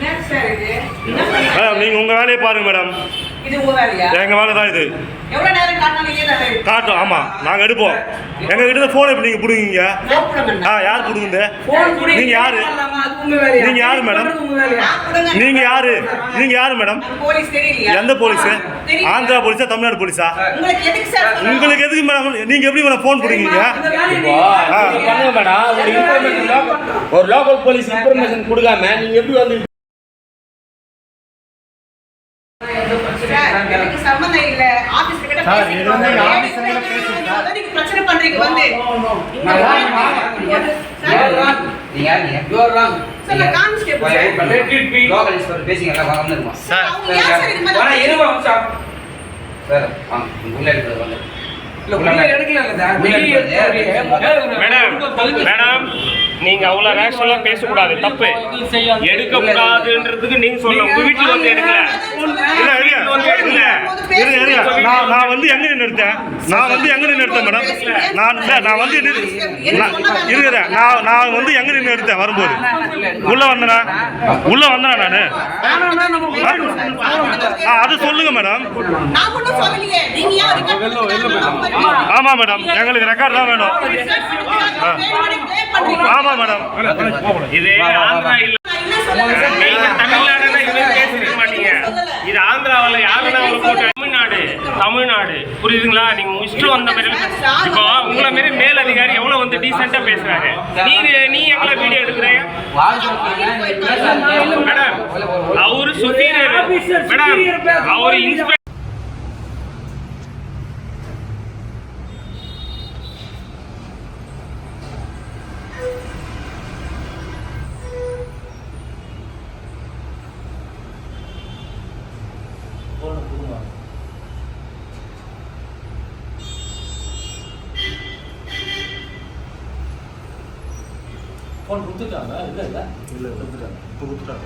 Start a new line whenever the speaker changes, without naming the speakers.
Madam நீங்க உங்க வேலையை பாருங்க மேடம்.
இது உங்க வேலையா?
எங்க வேலை தான் இது.
எவ்வளவு நேரம் காட்டணும்?
காட்டும். ஆமா நாங்க எடுப்போம். எங்க கிட்ட போன் எப்படி நீங்க புடுங்குங்க? யார் புடுங்குது? நீங்க யாரு? நீங்க யாரு மேடம்? நீங்க யாரு? நீங்க யாரு மேடம்?
போலீஸ் தெரியலையா?
எந்த போலீஸ்? ஆந்திரா போலீஸா தமிழ்நாடு போலீஸா? உங்களுக்கு எதுக்கு மேடம்? நீங்க எப்படி மேடம் போன் புடுங்குங்க?
பண்ணுங்க மேடம். ஒரு லோக்கல் போலீஸ் இன்ஃபர்மேஷன் கொடுக்காம நீங்க எப்படி வந்து
எனக்கு சம்பந்தம் இல்ல. ஆபீஸ் கிட்ட பேசிட்டு பிரச்சனை பண்றீங்க வந்து.
நீ யார் நீ? You are wrong.
சார் நான் constable sir.
Let it be. Local inspector பேசிங்க எல்லாம் வாங்க வந்துருமா.
சார் அவங்க யார் சார் இது மாதிரி?
வாங்க இருமா சார். சார் வாங்க உள்ள இருக்கிறது வாங்க.
மேடம் நீங்க அவ்வளவு ரேஷனலா பேசக்கூடாது, தப்பு. எடுக்க கூடாதுன்றதுக்கு நீங்க சொல்ல உங்க வீட்டுல வந்து எடுக்கல.
நான் வந்து எங்க நிறுத்தேன்? நான் வந்து எங்க நிறுத்தேன் மேடம்? நான் வந்து இருக்கிறேன். நான் வந்து எங்க நிறுத்தேன் வரும்போது உள்ள வந்தனா நானு அது சொல்லுங்க மேடம். ஆமா மேடம் எங்களுக்கு ரெக்கார்ட் தான் வேணும். ஆமா மேடம்
இது ஆந்திரா இல்ல, நீங்க தமிழ்நாடுனா இது பேசிருக்க மாட்டீங்க. இது ஆந்திராவில் யாருன்னா போட்டு தமிழ்நாடு புரியுதுங்களா? நீங்க முடிச்சுட்டு வந்த மாதிரி இப்போ உங்களை மாரி மேல் அதிகாரி எவ்வளவு வந்து டீசெண்டா பேசுறாரு. நீ எங்களை வீடியோ எடுக்கிறீங்க மேடம். அவரு சுப்பீரியர் மேடம், அவரு இன்ஸ்பெக்டர்.
போன் கொடுத்துட்டாங்க. இல்லை
கொடுத்துட்டாங்க.